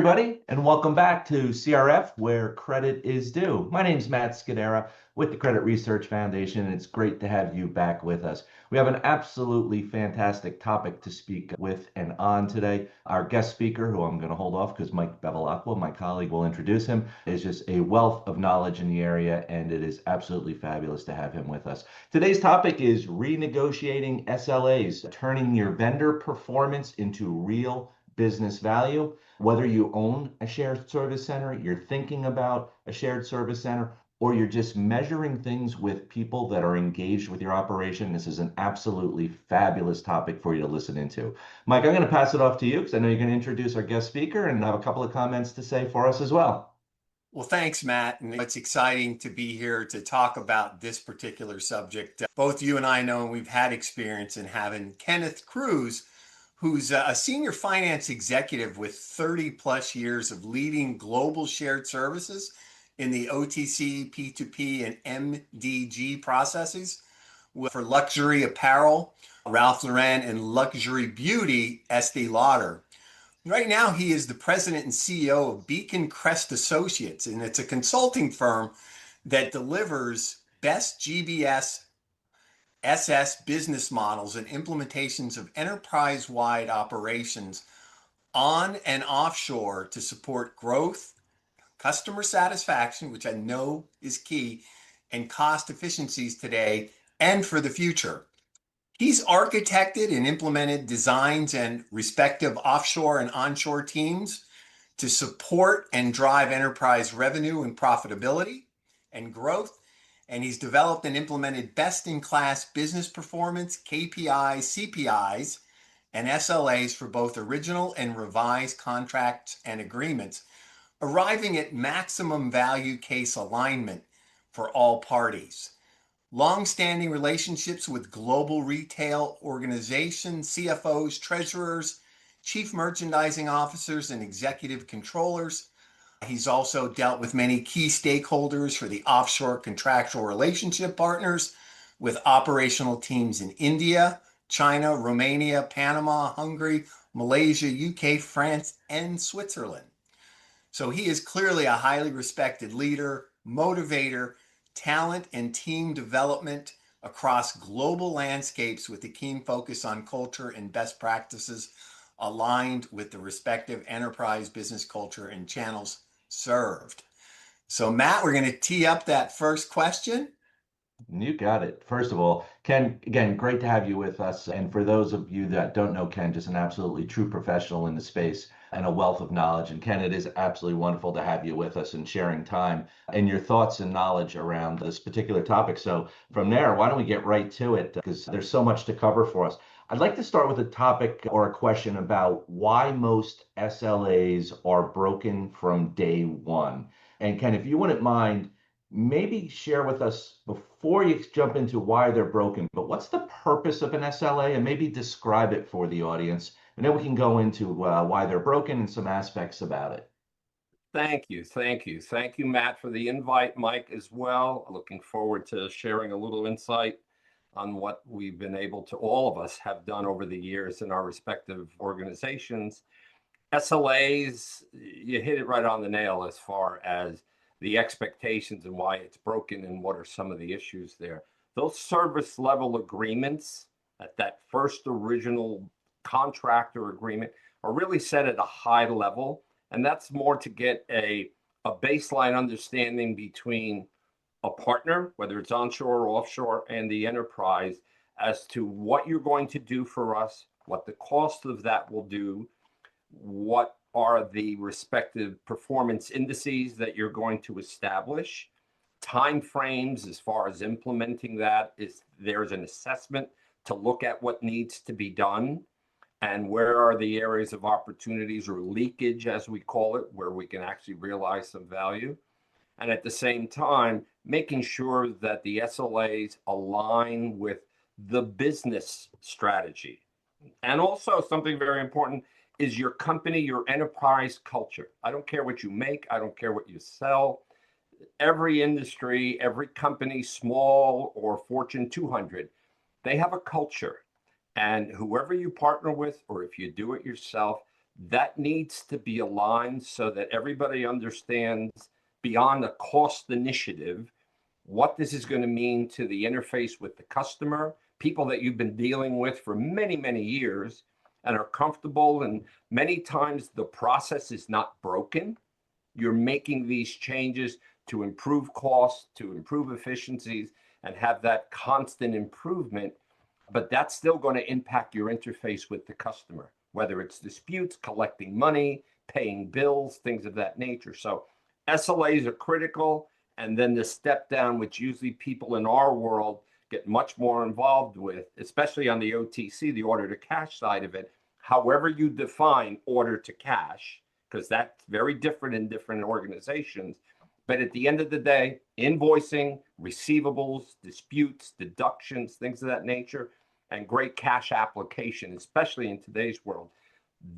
everybody, and welcome back to CRF, where credit is due. My name's Matt Skudera with the Credit Research Foundation, and it's great to have you back with us. We have an absolutely fantastic topic to speak with and on today. Our guest speaker, who I'm going to hold off because Mike Bevilacqua, my colleague, will introduce him, is just a wealth of knowledge in the area, and it is absolutely fabulous to have him with us. Today's topic is renegotiating SLAs, turning your vendor performance into real business value. Whether you own a shared service center, you're thinking about a shared service center, or you're just measuring things with people that are engaged with your operation, this is an absolutely fabulous topic for you to listen into. Mike, I'm going to pass it off to you because I know you're going to introduce our guest speaker and have a couple of comments to say for us as well. Well, thanks, Matt. And it's exciting to be here to talk about this particular subject. Both you and I know, and we've had experience in having Kenneth Cruz, who's a senior finance executive with 30 plus years of leading global shared services in the OTC, P2P, and MDG processes for luxury apparel, Ralph Lauren, and luxury beauty, Estee Lauder. Right now, he is the president and CEO of Beacon Crest Associates, and it's a consulting firm that delivers best GBS SS business models and implementations of enterprise-wide operations on and offshore to support growth, customer satisfaction, which I know is key, and cost efficiencies today and for the future. He's architected and implemented designs and respective offshore and onshore teams to support and drive enterprise revenue and profitability and growth. And he's developed and implemented best-in-class business performance, KPIs, CPIs, and SLAs for both original and revised contracts and agreements, arriving at maximum value case alignment for all parties. Long-standing relationships with global retail organizations, CFOs, treasurers, chief merchandising officers, and executive controllers. He's also dealt with many key stakeholders for the offshore contractual relationship partners with operational teams in India, China, Romania, Panama, Hungary, Malaysia, UK, France, and Switzerland. So he is clearly a highly respected leader, motivator, talent, and team development across global landscapes with a keen focus on culture and best practices aligned with the respective enterprise business culture and channels served. So Matt, we're going to tee up that first question. You got it. First of all, Ken, again, great to have you with us. And for those of you that don't know Ken, just an absolutely true professional in the space and a wealth of knowledge. And Ken, it is absolutely wonderful to have you with us and sharing time and your thoughts and knowledge around this particular topic. So from there, why don't we get right to it? Because there's so much to cover for us. I'd like to start with a topic or a question about why most SLAs are broken from day one. And Ken, if you wouldn't mind, maybe share with us before you jump into why they're broken, but what's the purpose of an SLA and maybe describe it for the audience. And then we can go into why they're broken and some aspects about it. Thank you. Thank you, Matt, for the invite. Mike as well. Looking forward to sharing a little insight on what we've been able to, all of us have done over the years in our respective organizations. SLAs, you hit it right on the nail as far as the expectations and why it's broken and what are some of the issues there. Those service level agreements at that first original contractor agreement are really set at a high level. And that's more to get a baseline understanding between a partner, whether it's onshore or offshore, and the enterprise as to what you're going to do for us, what the cost of that will do, what are the respective performance indices that you're going to establish, time frames as far as implementing that. Is there's an assessment to look at what needs to be done and where are the areas of opportunities or leakage, as we call it, where we can actually realize some value. And at the same time, making sure that the SLAs align with the business strategy. And also something very important is your company, your enterprise culture. I don't care what you make. I don't care what you sell. Every industry, every company, small or Fortune 200, they have a culture. And whoever you partner with, or if you do it yourself, that needs to be aligned so that everybody understands beyond the cost initiative what this is going to mean to the interface with the customer, people that you've been dealing with for many, many years and are comfortable. And many times the process is not broken. You're making these changes to improve costs, to improve efficiencies, and have that constant improvement. But that's still going to impact your interface with the customer, whether it's disputes, collecting money, paying bills, things of that nature. So SLAs are critical. And then the step down, which usually people in our world get much more involved with, especially on the OTC, the order to cash side of it, however you define order to cash, because that's very different in different organizations. But at the end of the day, invoicing, receivables, disputes, deductions, things of that nature, and great cash application, especially in today's world,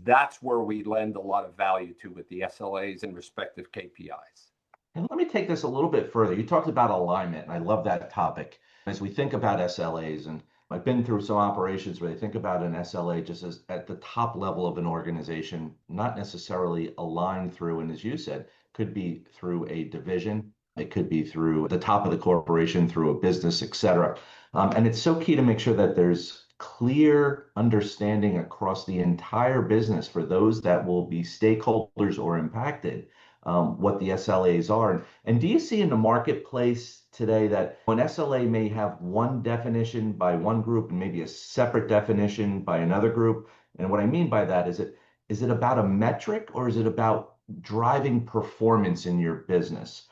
that's where we lend a lot of value to with the SLAs and respective KPIs. And let me take this a little bit further. You talked about alignment, and I love that topic. As we think about SLAs, and I've been through some operations where they think about an SLA just as at the top level of an organization, not necessarily aligned through, and as you said, could be through a division, it could be through the top of the corporation, through a business, et cetera. And it's so key to make sure that there's clear understanding across the entire business for those that will be stakeholders or impacted, what the SLAs are. And do you see in the marketplace today that an SLA may have one definition by one group and maybe a separate definition by another group? And what I mean by that is it about a metric, or is it about driving performance in your business?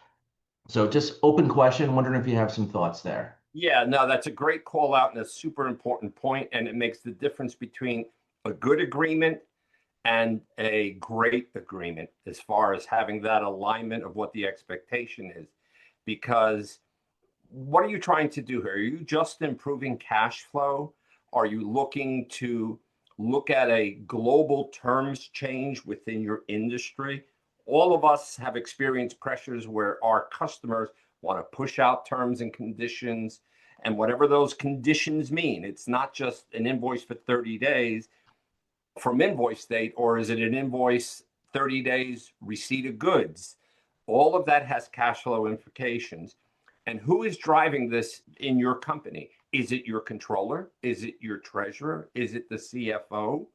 So just open question, wondering if you have some thoughts there. Yeah, no, that's a great call out and a super important point, and it makes the difference between a good agreement and a great agreement as far as having that alignment of what the expectation is. Because what are you trying to do here? Are you just improving cash flow? Are you looking to look at a global terms change within your industry? All of us have experienced pressures where our customers want to push out terms and conditions, and whatever those conditions mean. It's not just an invoice for 30 days from invoice date, or is it an invoice 30 days receipt of goods? All of that has cash flow implications. And who is driving this in your company? Is it your controller? Is it your treasurer? Is it the CFO?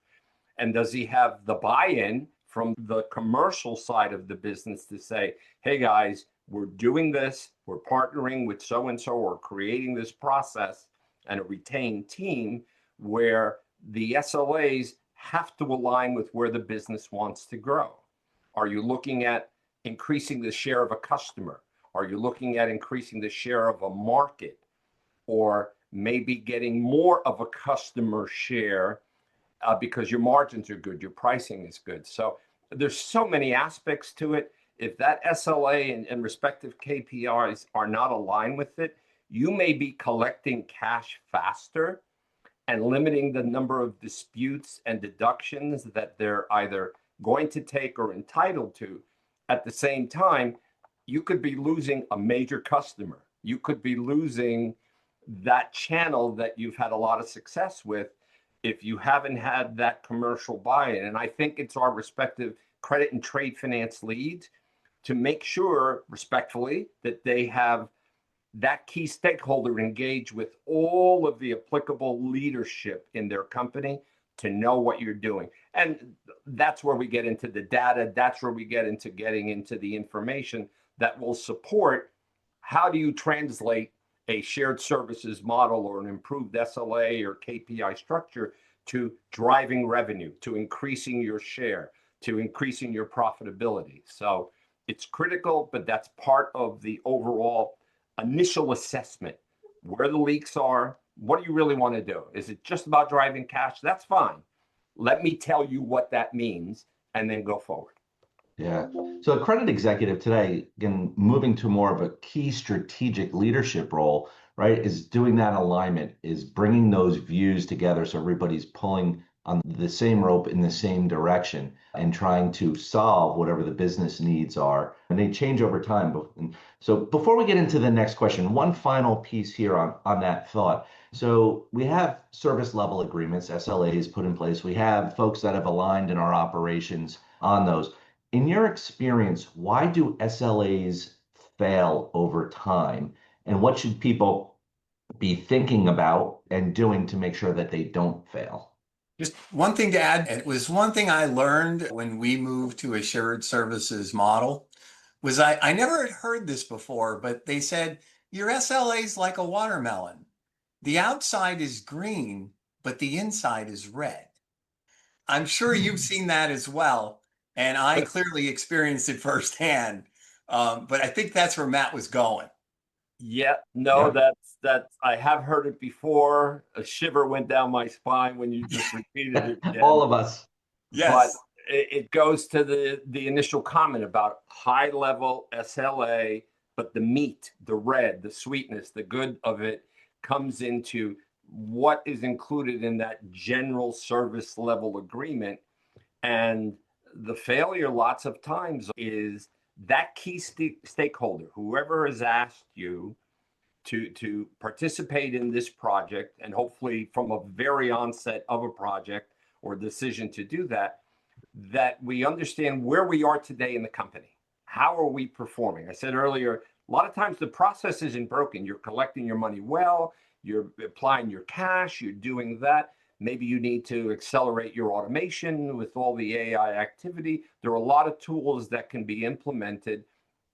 And does he have the buy-in from the commercial side of the business to say, hey guys, we're doing this, we're partnering with so-and-so, or creating this process and a retained team where the SLAs have to align with where the business wants to grow? Are you looking at increasing the share of a customer? Are you looking at increasing the share of a market, or maybe getting more of a customer share because your margins are good, your pricing is good? So there's so many aspects to it. If that SLA and respective KPIs are not aligned with it, you may be collecting cash faster and limiting the number of disputes and deductions that they're either going to take or entitled to. At the same time, you could be losing a major customer. You could be losing that channel that you've had a lot of success with if you haven't had that commercial buy-in. And I think it's our respective credit and trade finance leads to make sure, respectfully, that they have that key stakeholder engage with all of the applicable leadership in their company to know what you're doing. And that's where we get into the data. That's where we get into getting into the information that will support how do you translate a shared services model or an improved SLA or KPI structure to driving revenue, to increasing your share, to increasing your profitability. So it's critical, but that's part of the overall initial assessment. Where the leaks are, what do you really want to do? Is it just about driving cash? That's fine. Let me tell you what that means, and then go forward. Yeah. So a credit executive today, again, moving to more of a key strategic leadership role, right, is doing that alignment, is bringing those views together so everybody's pulling on the same rope in the same direction and trying to solve whatever the business needs are. And they change over time. So before we get into the next question, one final piece here on that thought. So we have service level agreements, SLAs put in place. We have folks that have aligned in our operations on those. In your experience, why do SLAs fail over time? And what should people be thinking about and doing to make sure that they don't fail? Just one thing to add, it was one thing I learned when we moved to a shared services model, was I never had heard this before, but they said, your SLA is like a watermelon. The outside is green, but the inside is red. I'm sure you've seen that as well, and I clearly experienced it firsthand. But I think that's where Matt was going. Yeah, no, that's I have heard it before. A shiver went down my spine when you just repeated it again. All of us. Yes. But it goes to the initial comment about high level SLA, but the meat, the red, the sweetness, the good of it comes into what is included in that general service level agreement. And the failure lots of times is that key stakeholder, whoever has asked you to participate in this project, and hopefully from a very onset of a project or decision to do that, that we understand where we are today in the company. How are we performing? I said earlier, a lot of times the process isn't broken. You're collecting your money well, you're applying your cash, you're doing that. Maybe you need to accelerate your automation with all the AI activity. There are a lot of tools that can be implemented,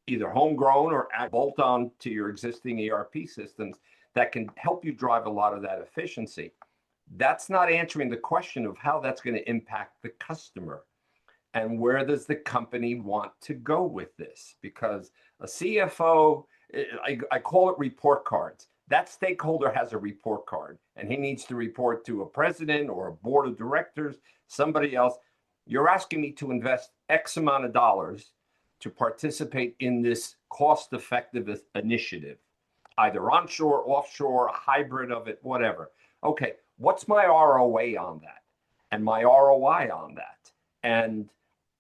either homegrown or bolt on to your existing ERP systems, that can help you drive a lot of that efficiency. That's not answering the question of how that's going to impact the customer and where does the company want to go with this. Because a CFO, I call it report cards. That stakeholder has a report card and he needs to report to a president or a board of directors, somebody else. You're asking me to invest X amount of dollars to participate in this cost-effective initiative, either onshore, offshore, a hybrid of it, whatever. Okay, what's my ROA on that and my ROI on that? And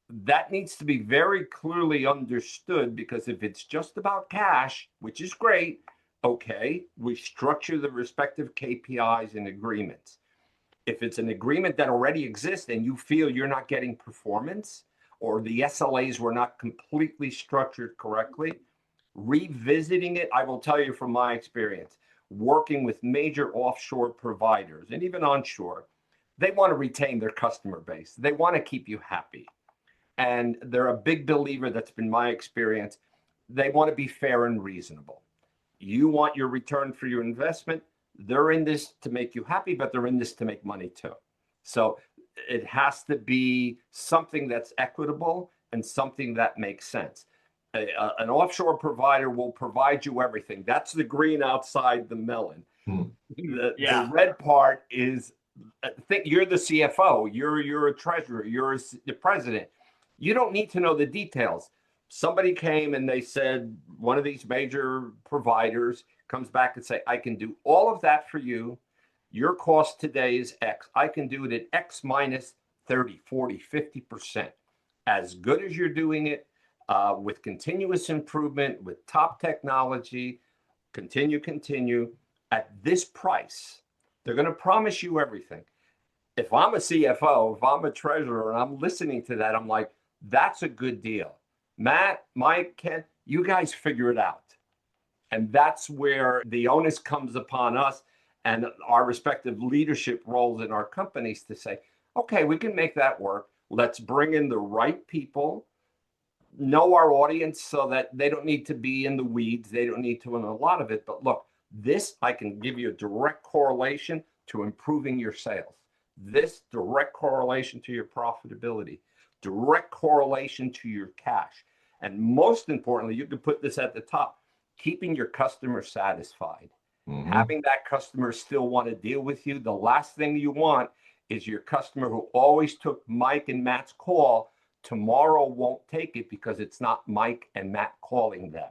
that needs to be very clearly understood, because if it's just about cash, which is great, okay, we structure the respective KPIs and agreements. If it's an agreement that already exists and you feel you're not getting performance, or the SLAs were not completely structured correctly, revisiting it, I will tell you from my experience, working with major offshore providers and even onshore, they want to retain their customer base. They want to keep you happy. And they're a big believer, that's been my experience, they want to be fair and reasonable. You want your return for your investment. They're in this to make you happy, but they're in this to make money too. So it has to be something that's equitable and something that makes sense. An offshore provider will provide you everything. That's the green outside the melon. The red part is, think you're the CFO, you're a treasurer, you're the president. You don't need to know the details. Somebody came and they said, one of these major providers comes back and say, I can do all of that for you. Your cost today is X. I can do it at X minus 30, 40, 50%. As good as you're doing it, with continuous improvement, with top technology, continue at this price. They're going to promise you everything. If I'm a CFO, if I'm a treasurer and I'm listening to that, I'm like, that's a good deal. Matt, Mike, Ken, you guys figure it out. And that's where the onus comes upon us and our respective leadership roles in our companies to say, okay, we can make that work. Let's bring in the right people, know our audience so that they don't need to be in the weeds. They don't need to know a lot of it. But look, this, I can give you a direct correlation to improving your sales. This direct correlation to your profitability, direct correlation to your cash. And most importantly, you can put this at the top, keeping your customer satisfied. Having that customer still want to deal with you. The last thing you want is your customer who always took Mike and Matt's call, tomorrow won't take it because it's not Mike and Matt calling them.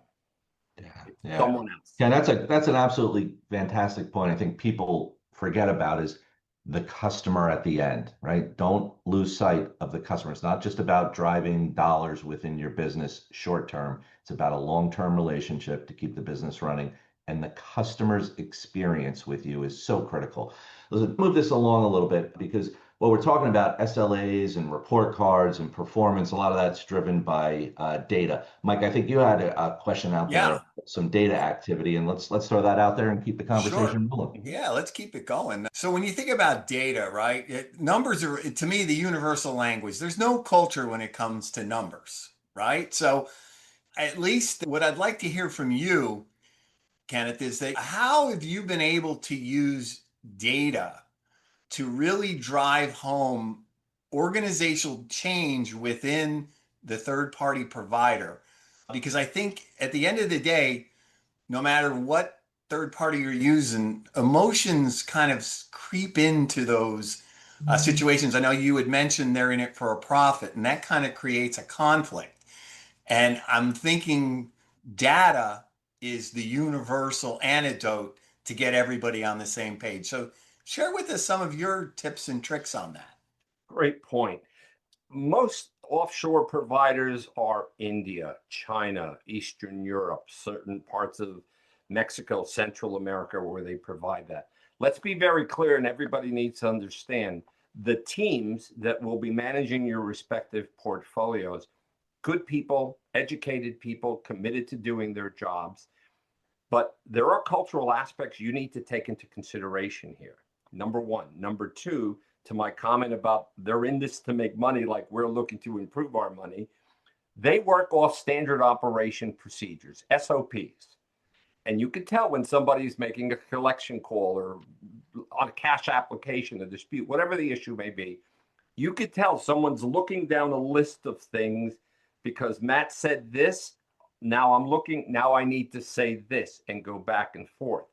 Yeah. Someone else. Yeah, that's an absolutely fantastic point. I think people forget about is the customer at the end, right? Don't lose sight of the customer. It's not just about driving dollars within your business short term. It's about a long-term relationship to keep the business running. And the customer's experience with you is so critical. Let's move this along a little bit because what we're talking about, SLAs and report cards and performance, a lot of that's driven by data. Mike, I think you had a question out there, Yeah, some data activity, and let's throw that out there and keep the sure. conversation rolling. Yeah, let's keep it going. So when you think about data, right, numbers are, to me, the universal language. There's no culture when it comes to numbers, right? So at least what I'd like to hear from you, Kenneth, is that how have you been able to use data to really drive home organizational change within the third party provider? Because I think at the end of the day, no matter what third party you're using, emotions kind of creep into those situations. I know you had mentioned they're in it for a profit, and that kind of creates a conflict. And I'm thinking data is the universal antidote to get everybody on the same page. So share with us some of your tips and tricks on that. Great point. Most offshore providers are India, China, Eastern Europe, certain parts of Mexico, Central America, where they provide that. Let's be very clear, and everybody needs to understand the teams that will be managing your respective portfolios. Good people, educated people, committed to doing their jobs. But there are cultural aspects you need to take into consideration here. Number one. Number two, to my comment about they're in this to make money, like we're looking to improve our money, they work off standard operation procedures, SOPs. And you can tell when somebody's making a collection call or on a cash application, a dispute, whatever the issue may be, you could tell someone's looking down a list of things because Matt said this. Now I'm looking, now I need to say this and go back and forth.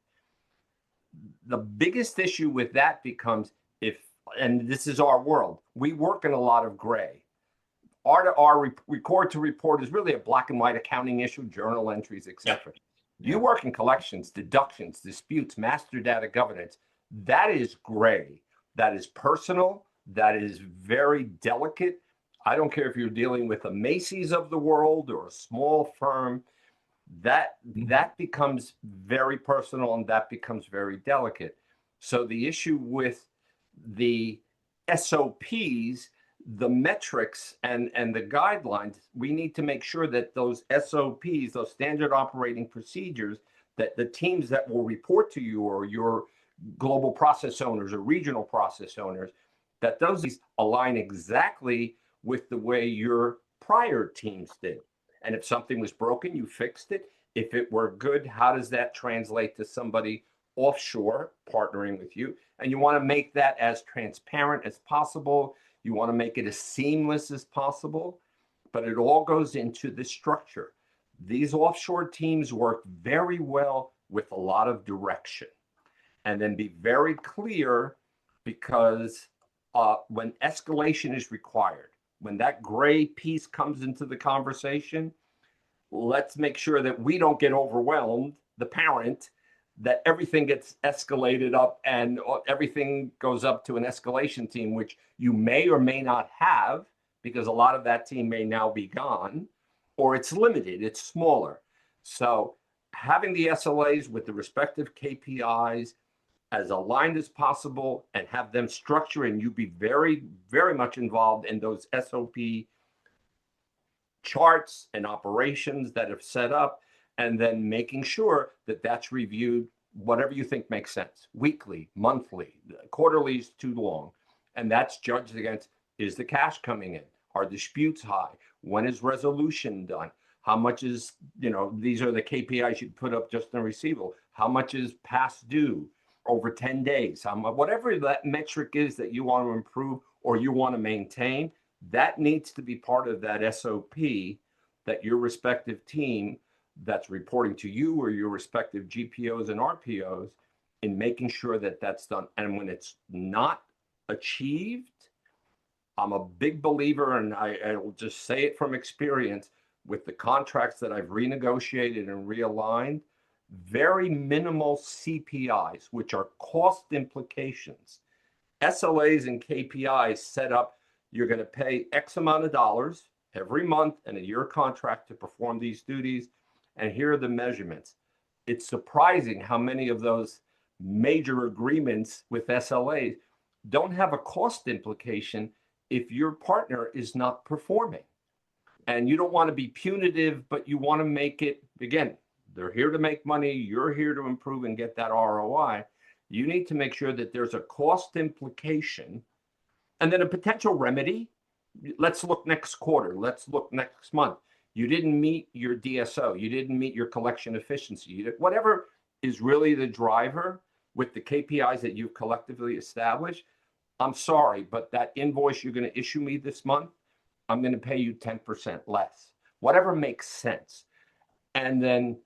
The biggest issue with that becomes if, and this is our world, we work in a lot of gray. Our record to report is really a black and white accounting issue, journal entries, etc. Yep. You work in collections, deductions, disputes, master data governance. That is gray. That is personal. That is very delicate. I don't care if you're dealing with a Macy's of the world or a small firm. That becomes very personal and that becomes very delicate. So the issue with the SOPs, the metrics and the guidelines, we need to make sure that those SOPs, those standard operating procedures, that the teams that will report to you or your global process owners or regional process owners, that those align exactly with the way your prior teams did. And if something was broken, you fixed it. If it were good, how does that translate to somebody offshore partnering with you? And you want to make that as transparent as possible. You want to make it as seamless as possible, but it all goes into the structure. These offshore teams work very well with a lot of direction, and then be very clear, because when escalation is required, when that gray piece comes into the conversation, let's make sure that we don't get overwhelmed, the parent, that everything gets escalated up and everything goes up to an escalation team, which you may or may not have, because a lot of that team may now be gone, or it's limited, it's smaller. So having the SLAs with the respective KPIs as aligned as possible and have them structure, and you be very, very much involved in those SOP charts and operations that have set up, and then making sure that that's reviewed, whatever you think makes sense, weekly, monthly, quarterly is too long. And that's judged against, is the cash coming in? Are disputes high? When is resolution done? How much is, these are the KPIs you put up just in a receivable. How much is past due over 10 days? Whatever that metric is that you want to improve or you want to maintain, that needs to be part of that SOP that your respective team that's reporting to you or your respective GPOs and RPOs in making sure that that's done. And when it's not achieved, I'm a big believer, and I will just say it from experience, with the contracts that I've renegotiated and realigned, very minimal CPIs, which are cost implications, SLAs and KPIs set up, you're going to pay X amount of dollars every month and a year contract to perform these duties. And here are the measurements. It's surprising how many of those major agreements with SLAs don't have a cost implication if your partner is not performing. And you don't want to be punitive, but you want to make it, again, they're here to make money. You're here to improve and get that ROI. You need to make sure that there's a cost implication and then a potential remedy. Let's look next quarter. Let's look next month. You didn't meet your DSO. You didn't meet your collection efficiency. Whatever is really the driver with the KPIs that you've collectively established, I'm sorry, but that invoice you're going to issue me this month, I'm going to pay you 10% less. Whatever makes sense. And then,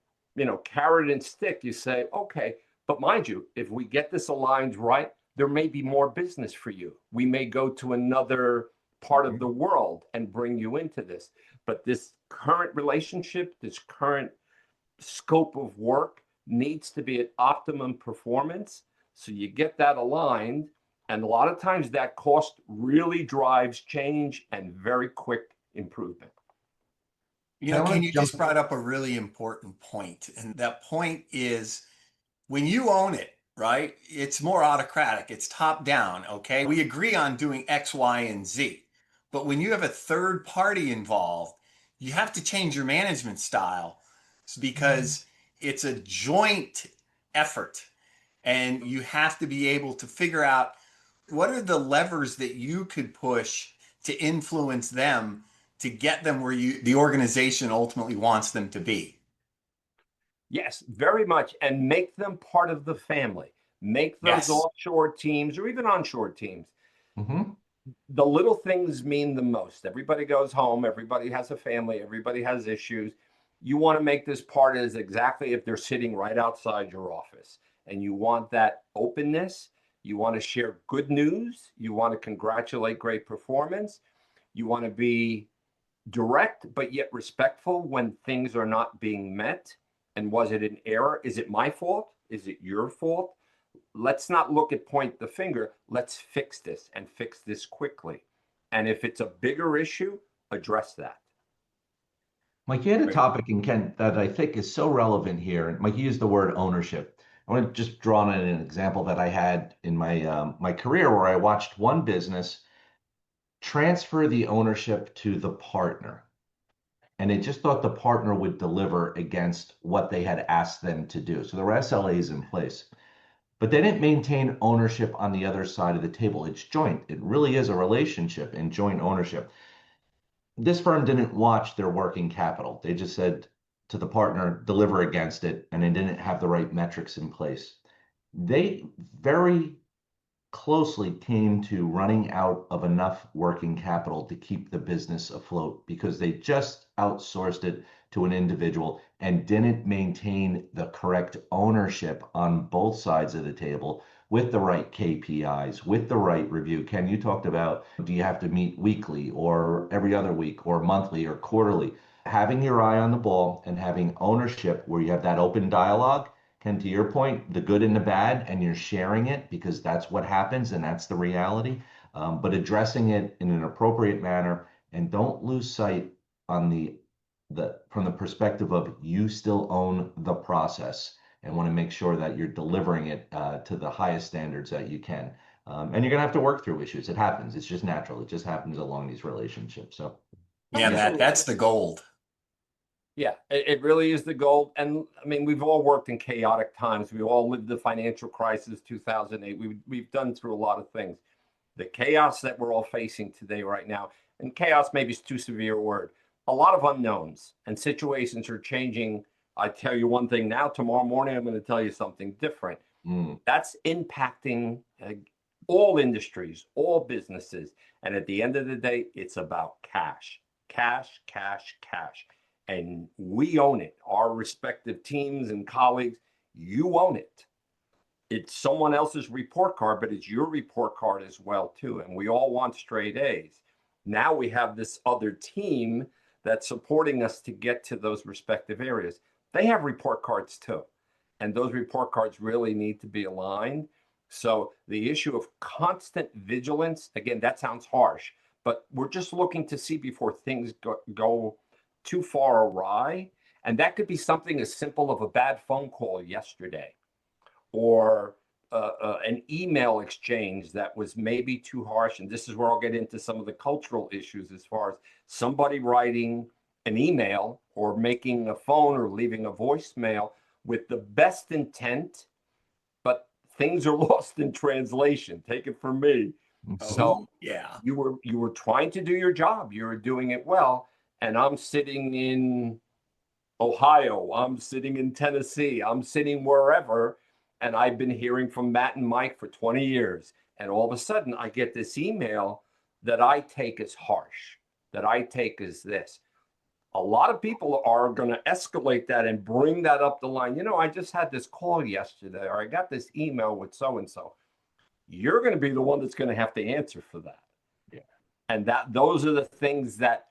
carrot and stick, you say, okay, but mind you, if we get this aligned right, there may be more business for you. We may go to another part of the world and bring you into this. But this current relationship, this current scope of work needs to be at optimum performance. So you get that aligned. And a lot of times that cost really drives change and very quick improvement. Ken, you just brought up a really important point. And that point is when you own it, right? It's more autocratic. It's top down. Okay. We agree on doing X, Y, and Z. But when you have a third party involved, you have to change your management style because it's a joint effort. And you have to be able to figure out what are the levers that you could push to influence them to get them where the organization ultimately wants them to be. Yes, very much. And make them part of the family. Make those offshore teams or even onshore teams. Mm-hmm. The little things mean the most. Everybody goes home. Everybody has a family. Everybody has issues. You want to make this part as exactly if they're sitting right outside your office. And you want that openness. You want to share good news. You want to congratulate great performance. You want to be direct, but yet respectful when things are not being met. And was it an error? Is it my fault? Is it your fault? Let's not look at point the finger. Let's fix this and fix this quickly. And if it's a bigger issue, address that. Mike, you had a topic in Kent that I think is so relevant here. And Mike, you used the word ownership. I want to just draw on an example that I had in my career where I watched one business transfer the ownership to the partner. And they just thought the partner would deliver against what they had asked them to do. So there were SLAs in place. But they didn't maintain ownership on the other side of the table. It's joint. It really is a relationship and joint ownership. This firm didn't watch their working capital. They just said to the partner, deliver against it, and they didn't have the right metrics in place. They very closely came to running out of enough working capital to keep the business afloat because they just outsourced it to an individual and didn't maintain the correct ownership on both sides of the table with the right KPIs, with the right review. Ken, you talked about, do you have to meet weekly or every other week or monthly or quarterly? Having your eye on the ball and having ownership where you have that open dialogue. Ken, to your point, the good and the bad, and you're sharing it because that's what happens and that's the reality. But addressing it in an appropriate manner, and don't lose sight on from the perspective of you still own the process and want to make sure that you're delivering it to the highest standards that you can. And you're going to have to work through issues. It happens. It's just natural. It just happens along these relationships. So, yeah, Matt, that's the gold. Yeah, it really is the gold. And I mean, we've all worked in chaotic times. We all lived the financial crisis, 2008. We've done through a lot of things. The chaos that we're all facing today, right now, and chaos maybe is too severe a word, a lot of unknowns and situations are changing. I tell you one thing now, tomorrow morning, I'm going to tell you something different. That's impacting all industries, all businesses. And at the end of the day, it's about cash, cash, cash, cash. And we own it. Our respective teams and colleagues, you own it. It's someone else's report card, but it's your report card as well, too. And we all want straight A's. Now we have this other team that's supporting us to get to those respective areas. They have report cards, too. And those report cards really need to be aligned. So the issue of constant vigilance, again, that sounds harsh, but we're just looking to see before things go too far awry. And that could be something as simple of a bad phone call yesterday, or an email exchange that was maybe too harsh. And this is where I'll get into some of the cultural issues as far as somebody writing an email or making a phone or leaving a voicemail with the best intent, but things are lost in translation. Take it from me. So yeah, you were trying to do your job. You were doing it well. And I'm sitting in Ohio, I'm sitting in Tennessee, I'm sitting wherever, and I've been hearing from Matt and Mike for 20 years. And all of a sudden, I get this email that I take as harsh, that I take as this. A lot of people are going to escalate that and bring that up the line. You know, I just had this call yesterday, or I got this email with so and so. You're going to be the one that's going to have to answer for that. Yeah. And those are the things that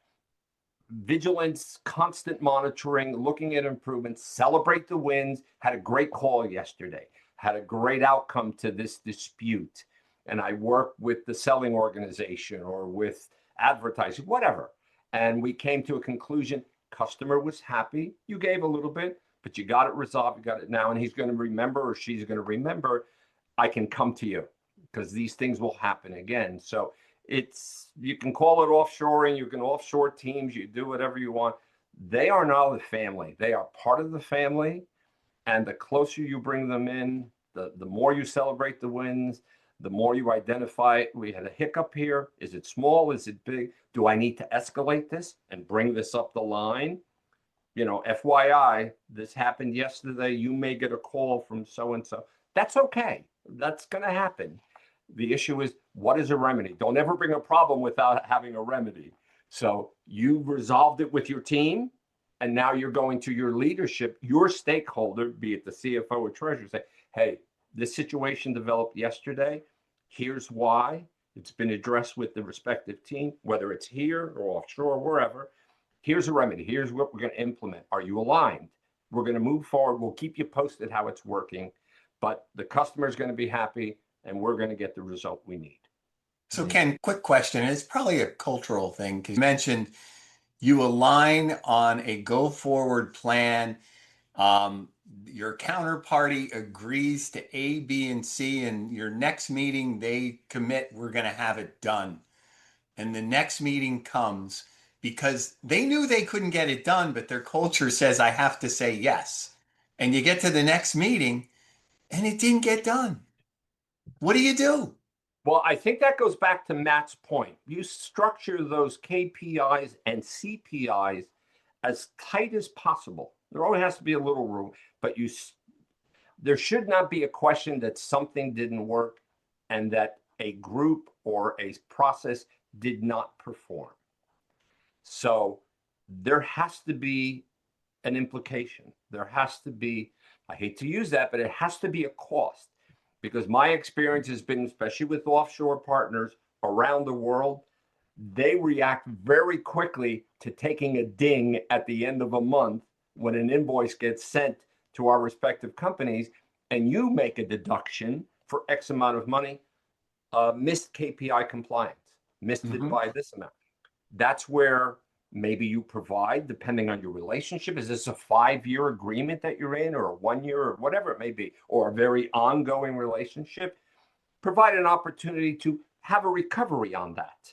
vigilance, constant monitoring, looking at improvements, celebrate the wins. Had a great call yesterday, had a great outcome to this dispute. And I work with the selling organization or with advertising, whatever. And we came to a conclusion. Customer was happy. You gave a little bit, but you got it resolved. You got it now. And he's going to remember, or she's going to remember, I can come to you because these things will happen again. So you can call it offshoring, you can offshore teams, you do whatever you want. They are now the family. They are part of the family. And the closer you bring them in, the more you celebrate the wins, the more you identify, we had a hiccup here. Is it small? Is it big? Do I need to escalate this and bring this up the line? You know, FYI, this happened yesterday. You may get a call from so-and-so. That's okay. That's going to happen. The issue is, what is a remedy? Don't ever bring a problem without having a remedy. So you resolved it with your team, and now you're going to your leadership, your stakeholder, be it the CFO or treasurer, say, hey, this situation developed yesterday. Here's why. It's been addressed with the respective team, whether it's here or offshore or wherever. Here's a remedy. Here's what we're going to implement. Are you aligned? We're going to move forward. We'll keep you posted how it's working, but the customer is going to be happy, and we're going to get the result we need. So Ken, quick question. It's probably a cultural thing because you mentioned you align on a go forward plan. Your counterparty agrees to A, B, and C, and your next meeting, they commit, we're going to have it done. And the next meeting comes because they knew they couldn't get it done, but their culture says, I have to say yes. And you get to the next meeting and it didn't get done. What do you do? Well, I think that goes back to Matt's point. You structure those KPIs and CPIs as tight as possible. There always has to be a little room, but there should not be a question that something didn't work and that a group or a process did not perform. So there has to be an implication. There has to be, I hate to use that, but it has to be a cost. Because my experience has been, especially with offshore partners around the world, they react very quickly to taking a ding at the end of a month when an invoice gets sent to our respective companies, and you make a deduction for X amount of money, missed KPI compliance, missed it by this amount. That's where maybe you provide, depending on your relationship. Is this a 5-year agreement that you're in, or a 1 year, or whatever it may be, or a very ongoing relationship? Provide an opportunity to have a recovery on that.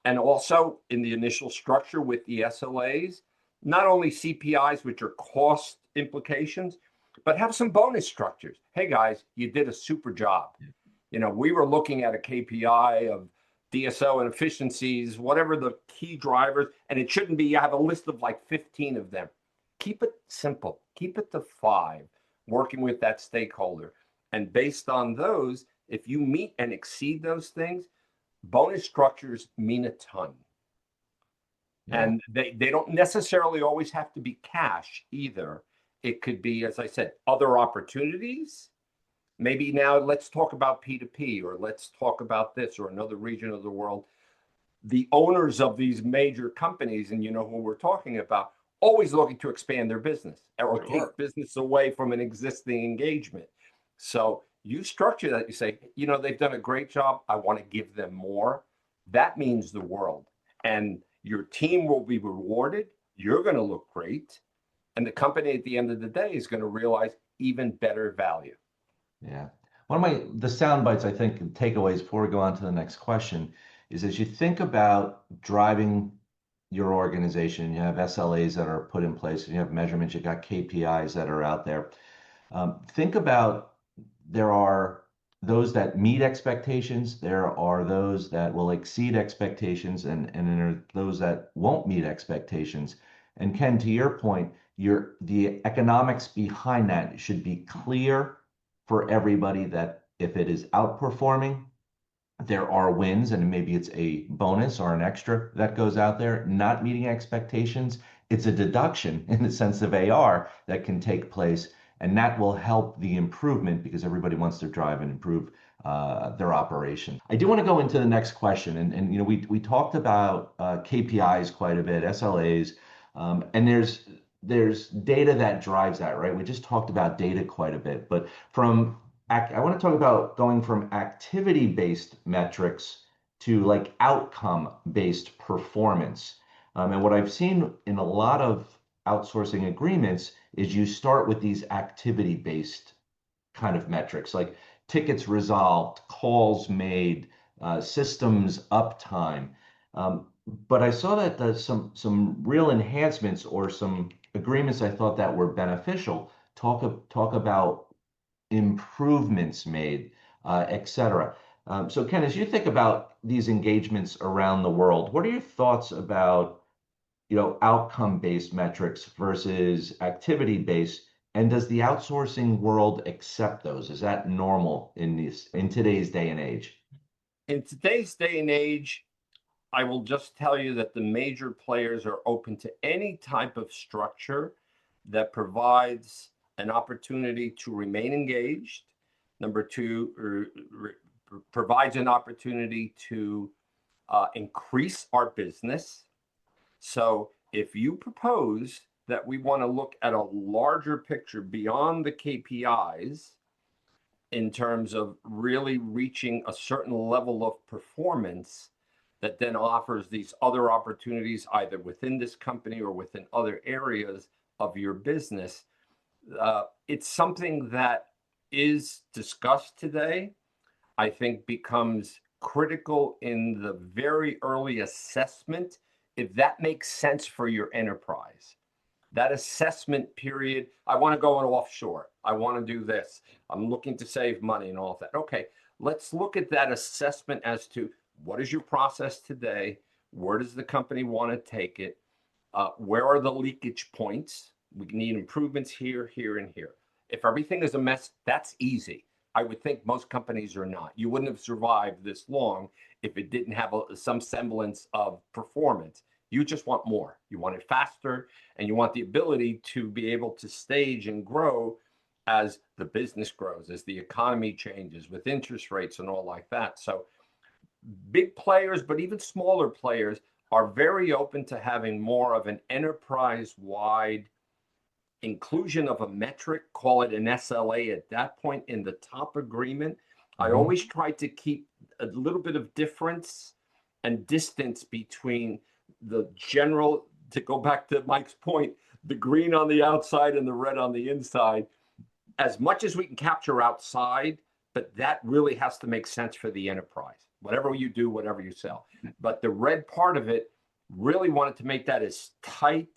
And also in the initial structure with the SLAs, not only CPIs, which are cost implications, but have some bonus structures. Hey guys, you did a super job. You know, we were looking at a KPI of DSO and efficiencies, whatever the key drivers, and it shouldn't be, you have a list of like 15 of them. Keep it simple, keep it to 5, working with that stakeholder. And based on those, if you meet and exceed those things, bonus structures mean a ton. Yeah. And they don't necessarily always have to be cash either. It could be, as I said, other opportunities. Maybe now let's talk about P2P, or let's talk about this or another region of the world. The owners of these major companies, and you know who we're talking about, always looking to expand their business or take business away from an existing engagement. So you structure that. You say, you know, they've done a great job. I want to give them more. That means the world. And your team will be rewarded. You're going to look great. And the company at the end of the day is going to realize even better value. Yeah. One of the sound bites, I think, and takeaways before we go on to the next question is as you think about driving your organization, you have SLAs that are put in place, and you have measurements, you've got KPIs that are out there. Think about there are those that meet expectations, there are those that will exceed expectations, and there are those that won't meet expectations. And Ken, to your point, the economics behind that should be clear for everybody that if it is outperforming, there are wins, and maybe it's a bonus or an extra that goes out there. Not meeting expectations, it's a deduction in the sense of AR that can take place, and that will help the improvement because everybody wants to drive and improve their operation. I do want to go into the next question, and you know we talked about KPIs quite a bit, SLAs, and there's data that drives that, right? We just talked about data quite a bit, but I want to talk about going from activity-based metrics to like outcome-based performance. And what I've seen in a lot of outsourcing agreements is you start with these activity-based kind of metrics, like tickets resolved, calls made, systems uptime. But I saw that there's some real enhancements or some agreements I thought that were beneficial. Talk about improvements made, et cetera. So Ken, as you think about these engagements around the world, what are your thoughts about, you know, outcome-based metrics versus activity-based? And does the outsourcing world accept those? Is that normal in today's day and age? In today's day and age, I will just tell you that the major players are open to any type of structure that provides an opportunity to remain engaged. Number two, provides an opportunity to increase our business. So if you propose that we want to look at a larger picture beyond the KPIs in terms of really reaching a certain level of performance that then offers these other opportunities either within this company or within other areas of your business, it's something that is discussed today. I think becomes critical in the very early assessment, if that makes sense for your enterprise. That assessment period, I want to go offshore. I want to do this. I'm looking to save money and all of that. Okay, let's look at that assessment as to what is your process today? Where does the company want to take it? Where are the leakage points? We need improvements here, here, and here. If everything is a mess, that's easy. I would think most companies are not. You wouldn't have survived this long if it didn't have some semblance of performance. You just want more. You want it faster, and you want the ability to be able to stage and grow as the business grows, as the economy changes with interest rates and all like that. So big players, but even smaller players, are very open to having more of an enterprise-wide inclusion of a metric, call it an SLA at that point in the top agreement. I always try to keep a little bit of difference and distance between the general, to go back to Mike's point, the green on the outside and the red on the inside, as much as we can capture outside, but that really has to make sense for the enterprise. Whatever you do, whatever you sell. But the red part of it, really wanted to make that as tight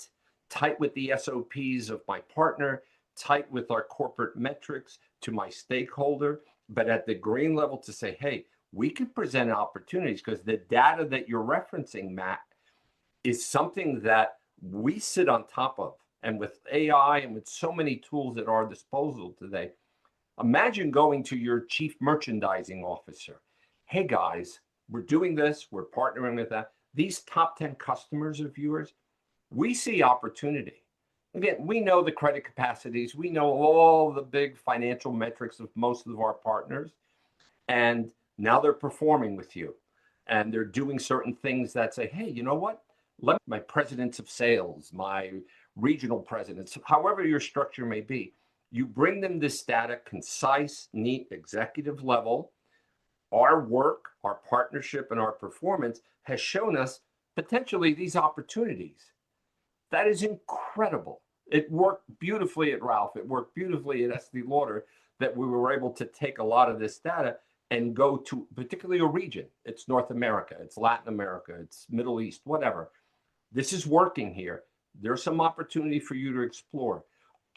with the SOPs of my partner, tight with our corporate metrics to my stakeholder, but at the green level to say, hey, we can present opportunities because the data that you're referencing, Matt, is something that we sit on top of. And with AI and with so many tools at our disposal today, imagine going to your chief merchandising officer. Hey guys, we're doing this, we're partnering with that. These top 10 customers of yours, we see opportunity. Again, we know the credit capacities, we know all the big financial metrics of most of our partners, and now they're performing with you. And they're doing certain things that say, hey, you know what? Let my presidents of sales, my regional presidents, however your structure may be, You bring them this data, concise, neat, executive level. Our work, our partnership, and our performance has shown us potentially these opportunities. That is incredible. It worked beautifully at Ralph. It worked beautifully at Estee Lauder, that we were able to take a lot of this data and go to particularly a region. It's North America, it's Latin America, it's Middle East, whatever. This is working here. There's some opportunity for you to explore.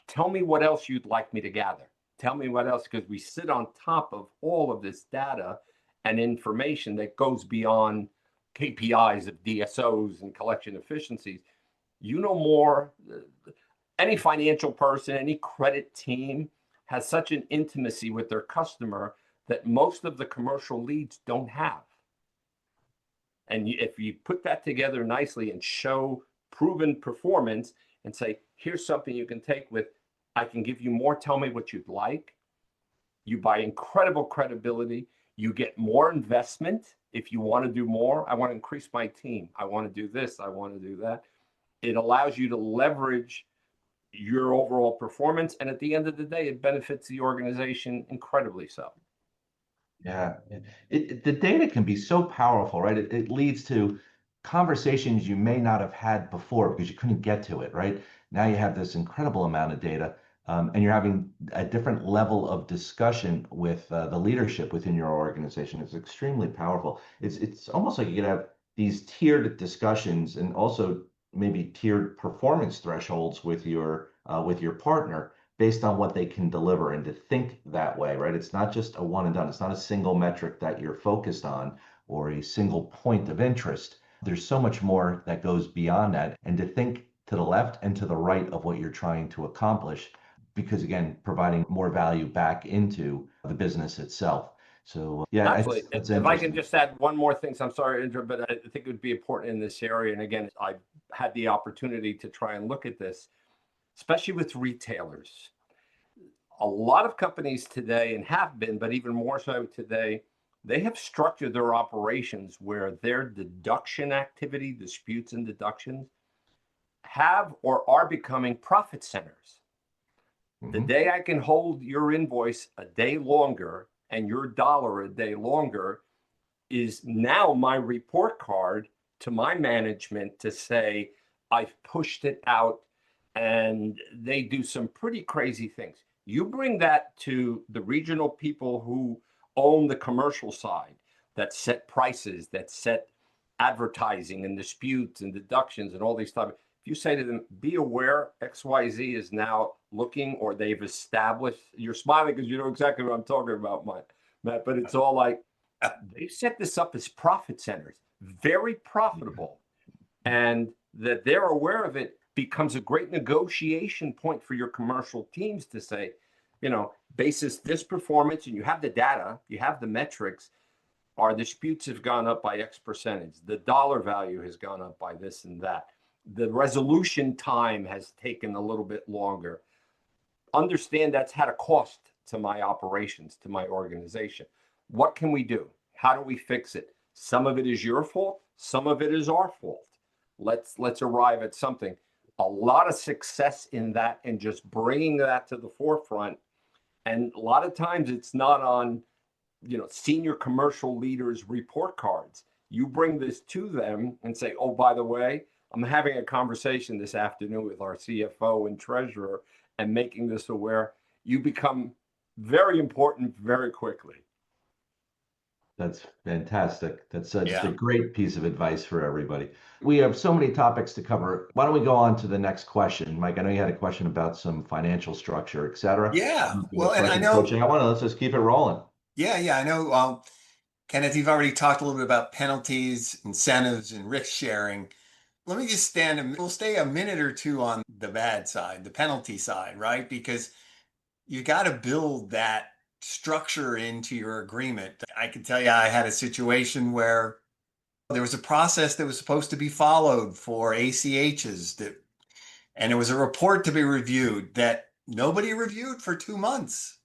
Tell me what else you'd like me to gather. Tell me what else, because we sit on top of all of this data and information that goes beyond KPIs of DSOs and collection efficiencies. You know more. Any financial person, any credit team has such an intimacy with their customer that most of the commercial leads don't have. And if you put that together nicely and show proven performance and say, here's something you can take with, I can give you more, tell me what you'd like. You buy incredible credibility. You get more investment. If you want to do more, I want to increase my team. I want to do this. I want to do that. It allows you to leverage your overall performance. And at the end of the day, it benefits the organization incredibly so. Yeah, the data can be so powerful, right? It leads to conversations you may not have had before because you couldn't get to it, right? Now you have this incredible amount of data, and you're having a different level of discussion with the leadership within your organization. It's extremely powerful. It's almost like you could have these tiered discussions and also maybe tiered performance thresholds with your partner based on what they can deliver, and to think that way, right? It's not just a one and done. It's not a single metric that you're focused on or a single point of interest. There's so much more that goes beyond that, and to think to the left and to the right of what you're trying to accomplish, because again, providing more value back into the business itself. So yeah, Absolutely. it's If I can interesting. just add one more thing, so I'm sorry to interrupt, but I think it would be important in this area. And again, I've had the opportunity to try and look at this, especially with retailers. A lot of companies today, and have been, but even more so today, they have structured their operations where their deduction activity, disputes and deductions, have or are becoming profit centers. The day I can hold your invoice a day longer and your dollar a day longer is now my report card to my management to say, I've pushed it out, and they do some pretty crazy things. You bring that to the regional people who own the commercial side, that set prices, that set advertising and disputes and deductions and all these stuff. If you say to them, be aware XYZ is now looking, or they've established, you're smiling because you know exactly what I'm talking about, Matt, but it's all like, they've set this up as profit centers, very profitable. And that they're aware of it becomes a great negotiation point for your commercial teams to say, you know, basis this performance, and you have the data, you have the metrics, our disputes have gone up by X percentage, the dollar value has gone up by this and that, the resolution time has taken a little bit longer. Understand that's had a cost to my operations, to my organization. What can we do? How do we fix it? Some of it is your fault, some of it is our fault. Let's arrive at something. A lot of success in that, and just bringing that to the forefront. And a lot of times it's not on, you know, senior commercial leaders' report cards. You bring this to them and say, oh, by the way, I'm having a conversation this afternoon with our CFO and treasurer, and making this aware. You become very important very quickly. That's fantastic. That's just a great piece of advice for everybody. We have so many topics to cover. Why don't we go on to the next question? Mike, I know you had a question about some financial structure, et cetera. Yeah. Well, and I know, coaching. Let's just keep it rolling. Yeah, I know, Kenneth, you've already talked a little bit about penalties, incentives, and risk sharing. Let me just we'll stay a minute or two on the bad side, the penalty side, right? Because you got to build that structure into your agreement. I can tell you, I had a situation where there was a process that was supposed to be followed for ACHs, and there was a report to be reviewed that nobody reviewed for 2 months.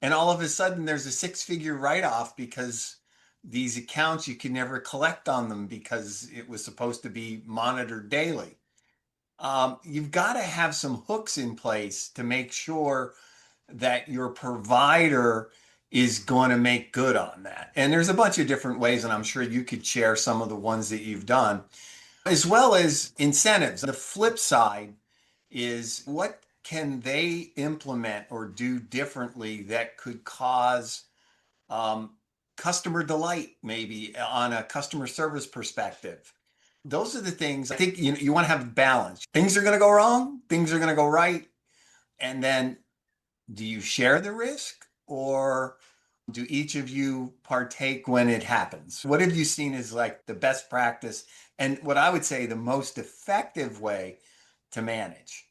And all of a sudden there's a 6-figure write-off because these accounts, you can never collect on them because it was supposed to be monitored daily. You've got to have some hooks in place to make sure that your provider is going to make good on that. And there's a bunch of different ways, and I'm sure you could share some of the ones that you've done, as well as incentives. The flip side is, what can they implement or do differently that could cause customer delight, maybe on a customer service perspective? Those are the things I think you want to have balance. Things are going to go wrong, things are going to go right. And then, do you share the risk, or do each of you partake when it happens? What have you seen as like the best practice and what I would say the most effective way to manage?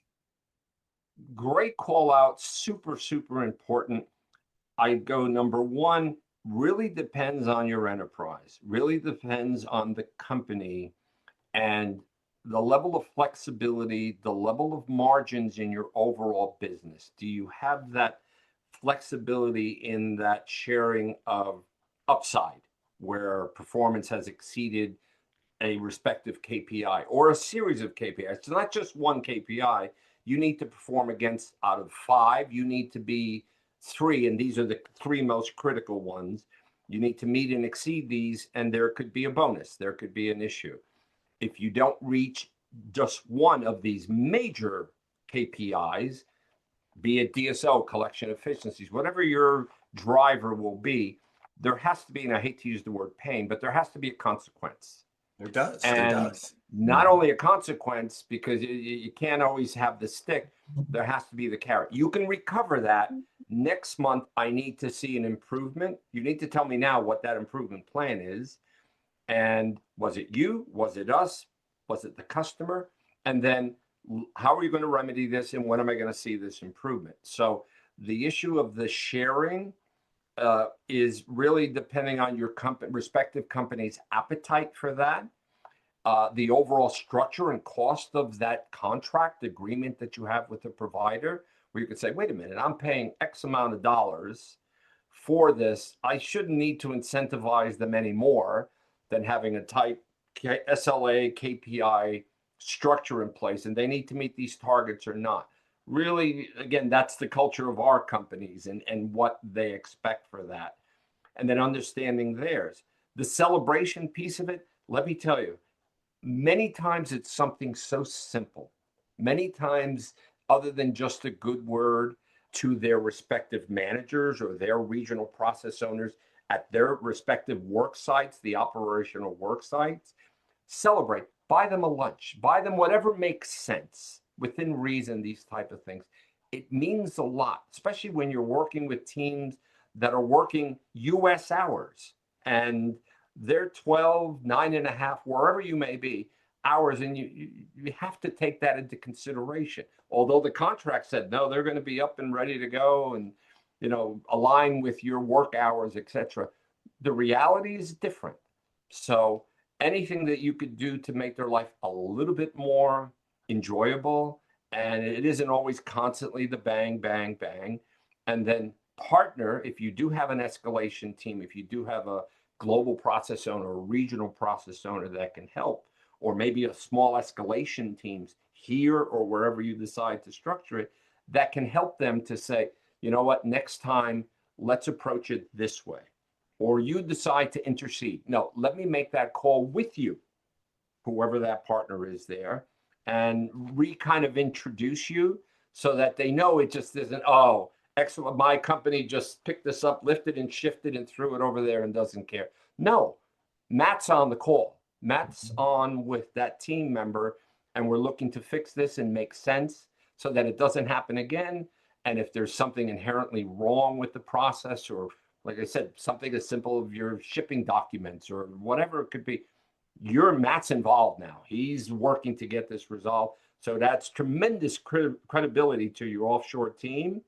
Great call out. Super, super important. I go number one, really depends on your enterprise, really depends on the company and the level of flexibility, the level of margins in your overall business. Do you have that flexibility in that sharing of upside where performance has exceeded a respective KPI or a series of KPIs? So not just one KPI. You need to perform against, out of 5, you need to be 3, and these are the 3 most critical ones. You need to meet and exceed these, and there could be a bonus. There could be an issue. If you don't reach just one of these major KPIs, be it DSO, collection efficiencies, whatever your driver will be, there has to be, and I hate to use the word pain, but there has to be a consequence. There does. And there does. not only a consequence, because you can't always have the stick, there has to be the carrot. You can recover that. Next month, I need to see an improvement. You need to tell me now what that improvement plan is. And was it you? Was it us? Was it the customer? And then how are you going to remedy this? And when am I going to see this improvement? So the issue of the sharing is really depending on your respective company's appetite for that. The overall structure and cost of that contract agreement that you have with the provider, where you could say, wait a minute, I'm paying X amount of dollars for this. I shouldn't need to incentivize them anymore than having a tight SLA, KPI structure in place, and they need to meet these targets or not. Really, again, that's the culture of our companies and what they expect for that. And then understanding theirs. The celebration piece of it, let me tell you, many times it's something so simple. Many times, other than just a good word to their respective managers or their regional process owners at their respective work sites, the operational work sites, celebrate, buy them a lunch, buy them whatever makes sense within reason, these type of things. It means a lot, especially when you're working with teams that are working US hours and they're 12, 9.5, wherever you may be, hours, and you have to take that into consideration. Although the contract said, no, they're going to be up and ready to go and, align with your work hours, etc. The reality is different. So anything that you could do to make their life a little bit more enjoyable, and it isn't always constantly the bang, bang, bang. And then partner, if you do have an escalation team, if you do have a global process owner, a regional process owner that can help, or maybe a small escalation teams here or wherever you decide to structure it, that can help them to say, you know what, next time, let's approach it this way. Or you decide to intercede. No, let me make that call with you, whoever that partner is there, and kind of introduce you so that they know it just isn't, oh, excellent, my company just picked this up, lifted and shifted and threw it over there and doesn't care. No, Matt's on the call. Matt's on with that team member, and we're looking to fix this and make sense so that it doesn't happen again. And if there's something inherently wrong with the process, or like I said, something as simple as your shipping documents or whatever it could be, Matt's involved now. He's working to get this resolved. So that's tremendous credibility to your offshore team.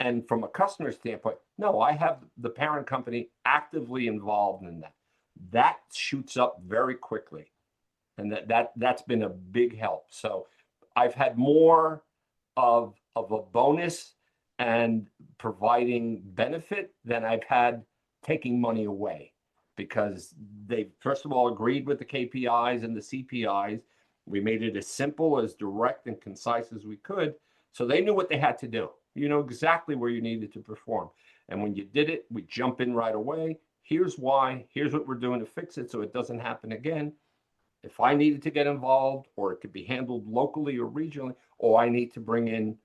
And from a customer standpoint, no, I have the parent company actively involved in that. That shoots up very quickly. And that's been a big help. So I've had more of a bonus and providing benefit than I've had taking money away, because they first of all agreed with the KPIs and the CPIs. We made it as simple, as direct and concise as we could, so they knew what they had to do. You know exactly where you needed to perform. And when you did it, we jump in right away. Here's why. Here's what we're doing to fix it so it doesn't happen again. If I needed to get involved, or it could be handled locally or regionally, or I need to bring in